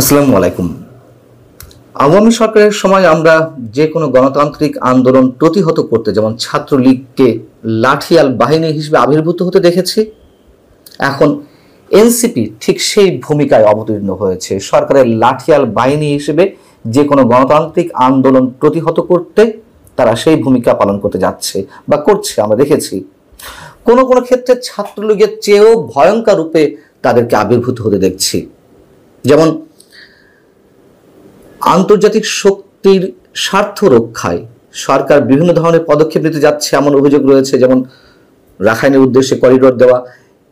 আসসালামু আলাইকুম। আওয়ামী সরকারের সময় আমরা যে কোনো গণতান্ত্রিক আন্দোলন প্রতিহত করতে যেমন ছাত্রলীগকে লাঠিয়াল বাহিনী হিসেবে আবির্ভূত হতে দেখেছি, এখন এনসিপি ঠিক সেই ভূমিকায় অবতীর্ণ হয়েছে। সরকারের লাঠিয়াল বাহিনী হিসেবে যে কোনো গণতান্ত্রিক আন্দোলন প্রতিহত করতে তারা সেই ভূমিকা পালন করতে যাচ্ছে বা করছে, আমরা দেখেছি। কোনো কোনো ক্ষেত্রে ছাত্রলীগের চেয়েও ভয়ঙ্কর রূপে তাদেরকে আবির্ভূত হতে দেখছি। যেমন আন্তর্জাতিক শক্তির স্বার্থ রক্ষায় সরকার বিভিন্ন ধরনের পদক্ষেপ নিতে যাচ্ছে এমন অভিযোগ রয়েছে, যেমন রাখাইনের উদ্দেশ্যে করিডোর দেওয়া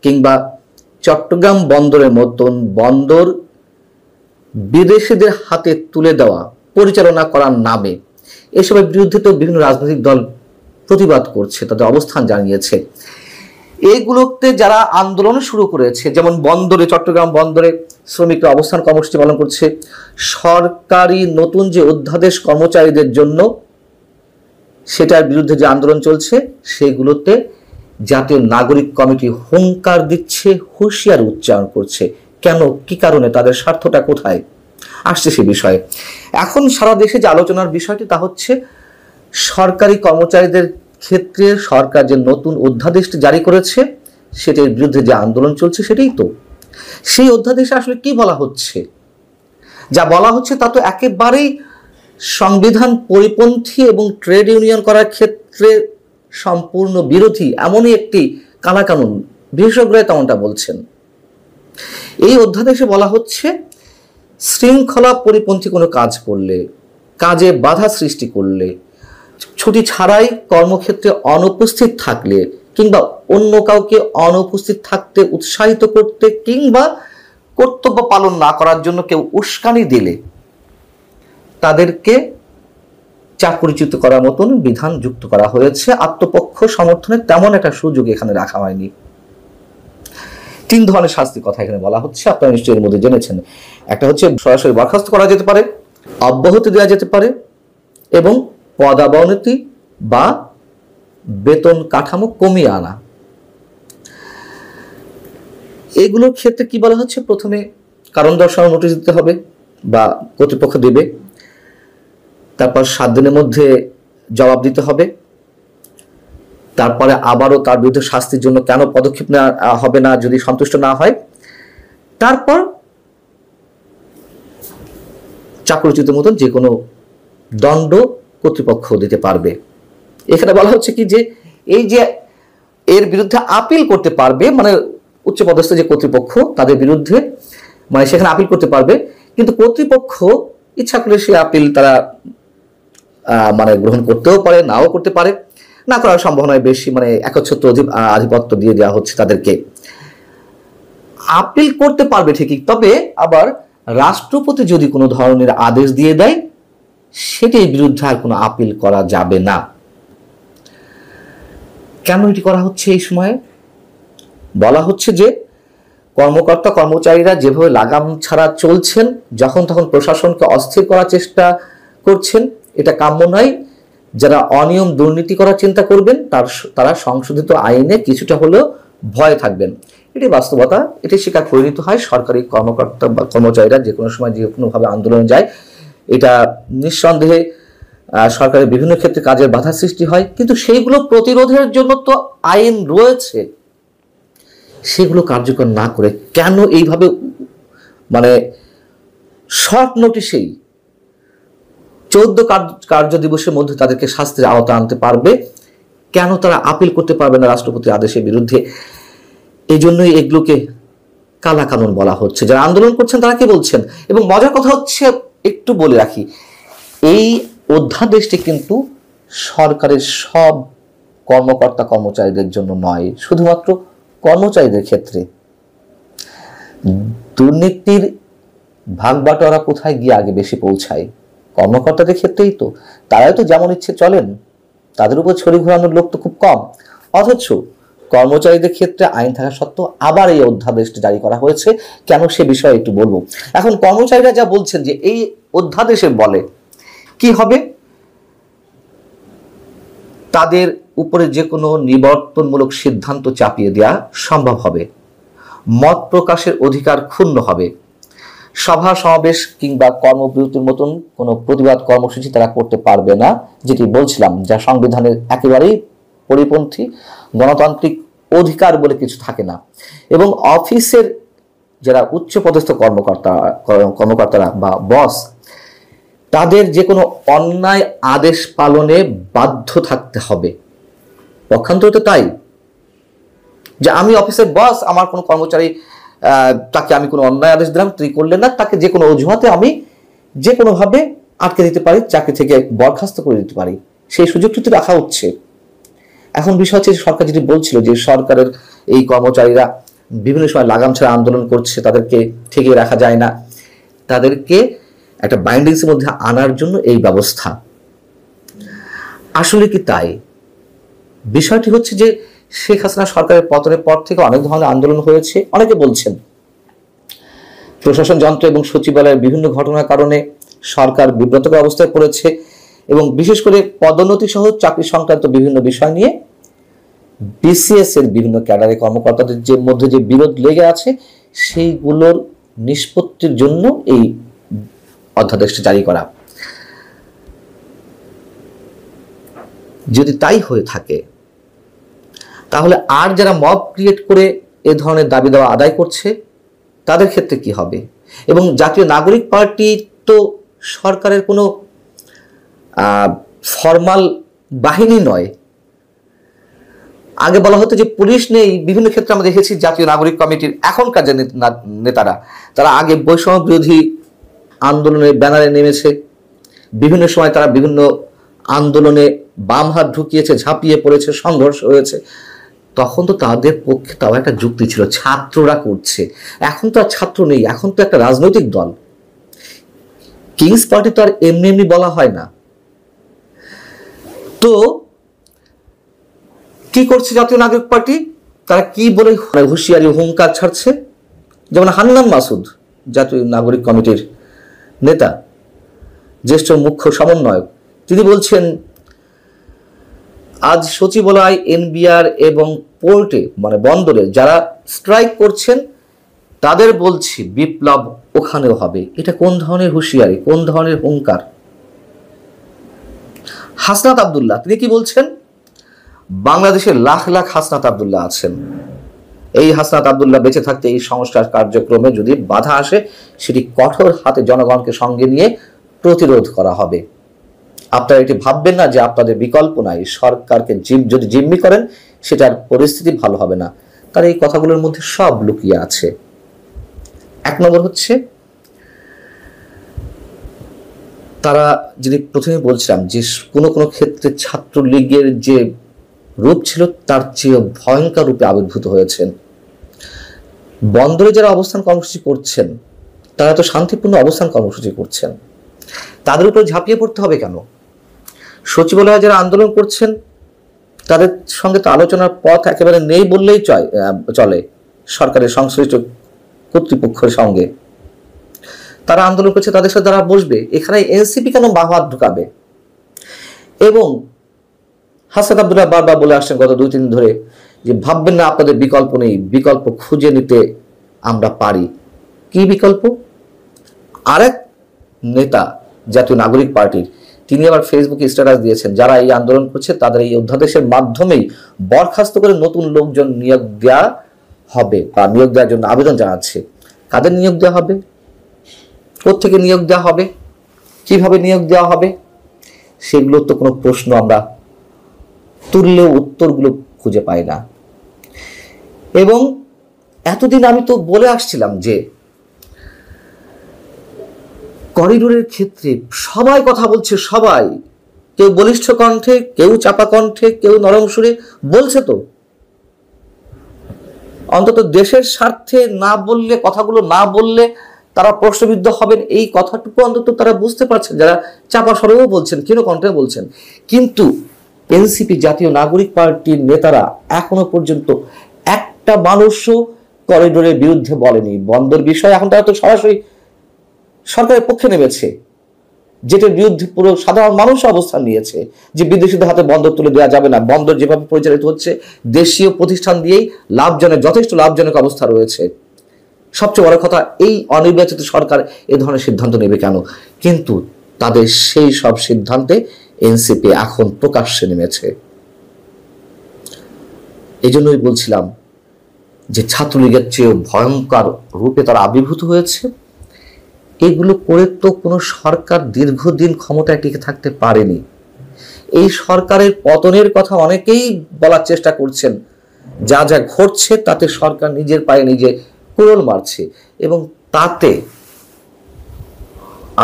কিংবা চট্টগ্রাম বন্দরের মতন বন্দর বিদেশিদের হাতে তুলে দেওয়া পরিচালনা করার নামে এসবের বিরুদ্ধে তো বিভিন্ন রাজনৈতিক দল প্রতিবাদ করছে, তাদের অবস্থান জানিয়েছে। এইগুলোতে যারা আন্দোলন শুরু করেছে, যেমন বন্দরে, চট্টগ্রাম বন্দরে শ্রমিকরা অবস্থান কর্মসূচি পালন করছে, সরকারি নতুন যে অধ্যাদেশ কর্মচারীদের জন্য সেটার বিরুদ্ধে যে আন্দোলন চলছে, সেগুলোতে জাতীয় নাগরিক কমিটি হুঙ্কার দিচ্ছে, হুঁশিয়ার উচ্চারণ করছে। কেন, কি কারণে, তাদের স্বার্থটা কোথায়, আসছে সে বিষয়ে। এখন সারা দেশে যে আলোচনার বিষয়টি তা হচ্ছে সরকারি কর্মচারীদের ক্ষেত্রে সরকার যে নতুন অধ্যাদেশটি জারি করেছে সেটার বিরুদ্ধে যে আন্দোলন চলছে, সেটাই তো। সেই অধ্যাদেশে আসলে কি বলা হচ্ছে? যা বলা হচ্ছে তা তো একেবারেই সংবিধান পরিপন্থী এবং ট্রেড ইউনিয়ন করার ক্ষেত্রে সম্পূর্ণ বিরোধী, এমনই একটি কালাকানুন। বিশেষজ্ঞরা তেমনটা বলছেন। এই অধ্যাদেশে বলা হচ্ছে শৃঙ্খলা পরিপন্থী কোনো কাজ করলে, কাজে বাধা সৃষ্টি করলে, ছুটি ছাড়াই কর্মক্ষেত্রে অনুপস্থিত থাকলে কিংবা অন্য কাউকে অনুপস্থিত থাকতে উৎসাহিত করতে কিংবা কর্তব্য পালন না করার জন্য কেউ উস্কানি দিলে তাদেরকে চাকরিচ্যুত করার মতন বিধান যুক্ত করা হয়েছে। আত্মপক্ষ সমর্থনের তেমন একটা সুযোগ এখানে রাখা হয়নি। 3 ধরনের শাস্তির কথা এখানে বলা হচ্ছে, আপনারা নিশ্চয়ই এর মধ্যে জেনেছেন। একটা হচ্ছে সরাসরি বরখাস্ত করা যেতে পারে, অব্যাহতি দেওয়া যেতে পারে এবং পদাবনতি বা বেতন কাঠামো কমিয়ে আনা। এগুলোর ক্ষেত্রে কি বলা হচ্ছে? প্রথমে কারণ দর্শানোর নোটিশ দিতে হবে বা কর্তৃপক্ষ দেবে, তারপর 7 দিনের মধ্যে জবাব দিতে হবে, তারপরে আবারও তার বিরুদ্ধে শাস্তির জন্য কেন পদক্ষেপ নেওয়া হবে না যদি সন্তুষ্ট না হয়, তারপর চাকরিচ্যুতের মতন যে কোনো দণ্ড কর্তৃপক্ষ দিতে পারবে। এখানে বলা হচ্ছে কি যে এই যে এর বিরুদ্ধে আপিল করতে পারবে, মানে উচ্চপদস্থ যে কর্তৃপক্ষ তাদের বিরুদ্ধে, মানে সেখানে আপিল করতে পারবে, কিন্তু কর্তৃপক্ষ ইচ্ছা করলে সে আপিল তারা মানে গ্রহণ করতেও পারে, নাও করতে পারে। না করার সম্ভাবনায় বেশি, মানে একচ্ছত্র আধিপত্য দিয়ে দেওয়া হচ্ছে তাদেরকে। আপিল করতে পারবে ঠিকই, তবে আবার রাষ্ট্রপতি যদি কোনো ধরনের আদেশ দিয়ে দেয় সেটির বিরুদ্ধে আর কোনো আপিল করা যাবে না। কেন এটি করা হচ্ছে? এই সময়ে বলা হচ্ছে যে কর্মকর্তা কর্মচারীরা যেভাবে লাগাম ছাড়া চলছেন, যখন তখন প্রশাসনকে অস্থির করার চেষ্টা করছেন, এটা কাম্য নয়। যারা অনিয়ম দুর্নীতি করার চিন্তা করবেন তারা সংশোধিত আইনে কিছুটা হলেও ভয় থাকবেন। এটি বাস্তবতা, এটি স্বীকার করে নিতে হয়। সরকারি কর্মকর্তা বা কর্মচারীরা যে কোনো সময় যে কোনোভাবে আন্দোলনে যায়, এটা নিঃসন্দেহে সরকারের বিভিন্ন ক্ষেত্রে কাজের বাধা সৃষ্টি হয়, কিন্তু সেইগুলো প্রতিরোধের জন্য তো আইন রয়েছে। সেগুলো কার্যকর না করে কেন এইভাবে মানে শর্ট নোটিশেই 14 কার্য দিবসের মধ্যে তাদেরকে শাস্তির আওতা আনতে পারবে, কেন তারা আপিল করতে পারবে না রাষ্ট্রপতির আদেশের বিরুদ্ধে? এই জন্যই এগুলোকে কালা কানুন বলা হচ্ছে। যারা আন্দোলন করছেন তারা কি বলছেন? এবং মজার কথা হচ্ছে, একটু বলে রাখি, এই অধ্যাদেশটি কিন্তু সরকারের সব কর্মকর্তা কর্মচারীদের জন্য নয়, শুধুমাত্র কর্মচারীদের ক্ষেত্রে। দুর্নীতির ভাগ বাটোয়ারা কোথায় গিয়ে আগে বেশি পৌঁছায়? কর্মকর্তাদের ক্ষেত্রেই তো। তারাই তো যেমন ইচ্ছে চলেন, তাদের উপর ছড়ি ঘোরানোর লোক তো খুব কম। অথচ কর্মচারীদের ক্ষেত্রে আইন থাকা সত্ত্বেও আবার এই অধ্যাদেশটি জারি করা হয়েছে। কেন, সে বিষয়ে একটু বলবো। এখন কর্মচারীরা যা বলছেন যে এই অধ্যাদেশের বলে কি হবে, তাদের উপরে যে কোনো নিবর্তনমূলক সিদ্ধান্ত চাপিয়ে দেওয়া সম্ভব হবে, মত প্রকাশের অধিকার ক্ষুণ্ণ হবে, সভা সমাবেশ কিংবা কর্মবিরতির মতন কোনো প্রতিবাদ কর্মসূচি তারা করতে পারবে না, যেটি বলছিলাম, যা সংবিধানের একেবারেই পরিপন্থী। গণতান্ত্রিক অধিকার বলে কিছু থাকে না। এবং অফিসের যারা উচ্চপদস্থ কর্মকর্তারা বা বস, তাদের যে কোনো অন্যায় আদেশ পালনে বাধ্য থাকতে হবে। পক্ষান্তরে তো তাই, যে আমি অফিসের বস, আমার কোনো কর্মচারী তাকে আমি কোনো অন্যায় আদেশ দিলাম, তিনি করলেন না, তাকে যে কোনো অজুহাতে আমি যে কোনোভাবে আটকে দিতে পারি, চাকরি থেকে বরখাস্ত করে দিতে পারি, সেই সুযোগটি তো রাখা হচ্ছে। এখন বিষয় হচ্ছে, সরকার যেটি বলছিল যে সরকারের এই কর্মচারীরা বিভিন্ন সময় লাগাম ছাড়া আন্দোলন করছে, তাদেরকে ঠেকিয়ে রাখা যায় না, তাদেরকে একটা বাইন্ডিংসের মধ্যে আনার জন্য এই ব্যবস্থা। আসলে কি তাই? বিষয়টি হচ্ছে যে শেখ হাসিনা সরকারের পতনের পর থেকে অনেক ধরনের আন্দোলন হয়েছে। অনেকে বলছেন প্রশাসন যন্ত্র এবং সচিবালয়ের বিভিন্ন ঘটনার কারণে সরকার বিব্রতকর অবস্থায় পড়েছে, এবং বিশেষ করে পদোন্নতি সহ চাকরি সংক্রান্ত বিভিন্ন বিষয় নিয়ে বিসিএস এর বিভিন্ন ক্যাডারে কর্মকর্তাদের যে মধ্যে যে বিরোধ লেগে আছে, সেইগুলোর নিষ্পত্তির জন্য এই অধ্যাদেশটি জারি করা। যদি তাই হয়ে থাকে, তাহলে আর যারা মব ক্রিয়েট করে এ ধরনের দাবি দেওয়া আদায় করছে, তাদের ক্ষেত্রে কি হবে? এবং জাতীয় নাগরিক পার্টি তো সরকারের কোনো ফর্মাল বাহিনী নয়। আগে বলা হতো যে পুলিশ নেই, বিভিন্ন ক্ষেত্রে আমরা দেখেছি জাতীয় নাগরিক কমিটির এখনকার যে নেতারা, তারা আগে বৈষম্য বিরোধী আন্দোলনের ব্যানারে নেমেছে, বিভিন্ন সময় তারা বিভিন্ন আন্দোলনে বাম হাত ঢুকিয়েছে, ঝাঁপিয়ে পড়েছে, সংঘর্ষ হয়েছে। তখন তো তাদের পক্ষে তাও একটা যুক্তি ছিল, ছাত্ররা করছে। এখন তো আর ছাত্র নেই, এখন তো একটা রাজনৈতিক দল। কিংস পার্টি তো আর এমনি এমনি বলা হয় না। তো কি করছে জাতীয় নাগরিক পার্টি? তারা কি বলে হুঁশিয়ারি হুঙ্কার ছাড়ছে? যেমন হান্নান মাসুদ, জাতীয় নাগরিক কমিটির নেতা, জ্যেষ্ঠ মুখ্য সমন্বয়ক, তিনি বলছেন, আজ সচিবালয়, এনবিআর এবং পোর্টে মানে বন্দরে যারা স্ট্রাইক করছেন, তাদের বলছি বিপ্লব ওখানেও হবে। এটা কোন ধরনের হুঁশিয়ারি, কোন ধরনের হুঙ্কার? হাসনাত আব্দুল্লাহ তিনি কি বলছেন? বাংলাদেশের লাখ লাখ হাসনাত আব্দুল্লাহ আছেন। এই হাসনাত আব্দুল্লাহ বেঁচে থাকতে এই সংস্কার কার্যক্রমে যদি বাধা আসে, সেটি কঠোর হাতে জনগণকে সঙ্গে নিয়ে প্রতিরোধ করা হবে। আপনারা এটি ভাববেন না যে আপনাদের বিকল্প নাই, সরকারকে যদি জিম্মি করেন সেটার পরিস্থিতি ভালো হবে না। তার এই কথাগুলোর মধ্যে সব লুকিয়ে আছে। এক নম্বর হচ্ছে, তারা যদি প্রথমে বলছিলাম যে কোনো কোনো ক্ষেত্রে ছাত্রলীগের যে রূপ ছিল তার চেয়ে ভয়ঙ্কর রূপে আবির্ভূত হয়েছেন। বন্দরে যারা অবস্থান কর্মসূচি করছেন, তারা তো শান্তিপূর্ণ অবস্থান কর্মসূচি করছেন, তাদের উপরে ঝাঁপিয়ে পড়তে হবে কেন? সচিবালয়ে যারা আন্দোলন করছেন, তাদের সঙ্গে তো আলোচনার পথ একেবারে নেই বললেই চলে। সরকারের সংশ্লিষ্ট কর্তৃপক্ষের সঙ্গে তারা আন্দোলন করছে, তাদের সাথে তারা বসবে। এখানে এনসিপি কেন বাহাত ঢুকাবে? এবং হাসনাত আব্দুল্লাহ বারবার বলে আসছেন গত 2-3 দিন ধরে যে ভাববেন না আপনাদের বিকল্প নেই, বিকল্প খুঁজে নিতে আমরা পারি। কি বিকল্প? আরেক নেতা জাতীয় নাগরিক পার্টির, তিনি আবার ফেসবুকে স্ট্যাটাস দিয়েছেন, যারা এই আন্দোলন করছে তাদের এই অধ্যাদেশের মাধ্যমেই বরখাস্ত করে নতুন লোকজন নিয়োগ দেওয়া হবে বা নিয়োগ দেওয়ার জন্য আবেদন জানাচ্ছে। কাদের নিয়োগ দেওয়া হবে? কোত্থেকে নিয়োগ দেওয়া হবে? কিভাবে নিয়োগ দেওয়া হবে? সেগুলোর তো কোনো প্রশ্ন আমরা তুললেও উত্তরগুলো খুঁজে পাই না। এবং এতদিন আমি তো বলে আসছিলাম যে করিডোরের ক্ষেত্রে সবাই কথা বলছে, সবাই, কেউ বলিষ্ঠ কণ্ঠে, কেউ চাপা কণ্ঠে, কেউ নরম সুরে বলছে। তো অন্তত দেশের স্বার্থে না বললে, কথাগুলো না বললে তারা প্রশ্নবিদ্ধ হবেন, এই কথাটুকু অন্তত তারা বুঝতে পারছেন, যারা চাপা স্বরেও বলছেন, ক্ষীণ কণ্ঠে বলছেন। কিন্তু এনসিপি জাতীয় নাগরিক পার্টির নেতারা এখনো পর্যন্ত একটা মানুষও করিডোরের বিরুদ্ধে বলেনি। বন্দর বিষয় এখন তারা তো সরাসরি সরকারের পক্ষে নেমেছে, যেটার বিরুদ্ধে পুরো সাধারণ মানুষ অবস্থান নিয়েছে যে বিদেশিদের হাতে বন্দর তুলে দেওয়া যাবে না। বন্দর যেভাবে পরিচালিত হচ্ছে দেশীয় প্রতিষ্ঠান দিয়েই লাভজনক, যথেষ্ট লাভজনক অবস্থা রয়েছে। সবচেয়ে বড় কথা, এই অনির্বাচিত সরকার এ ধরনের সিদ্ধান্ত নেবে কেন? কিন্তু তাদের সেই সব সিদ্ধান্তে এনসিপি এখন প্রকাশ্যে নেমেছে। এই জন্যই বলছিলাম যে ছাত্রলীগের চেয়েও ভয়ঙ্কর রূপে তারা আবির্ভূত হয়েছে। এগুলো করে তো কোনো সরকার দীর্ঘদিন ক্ষমতায় টিকে থাকতে পারেনি। এই সরকারের পতনের কথা অনেকেই বলার চেষ্টা করছেন। যা যা ঘটছে তাতে সরকার নিজের পায়ে নিজে কুড়োল মারছে, এবং তাতে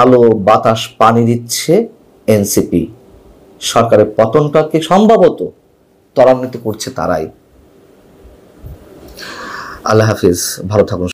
আলো বাতাস পানি দিচ্ছে এনসিপি। সরকারের পতনটাকে সম্ভবত ত্বরান্বিত করছে তারাই। আল্লাহ হাফিজ, ভালো থাকুন।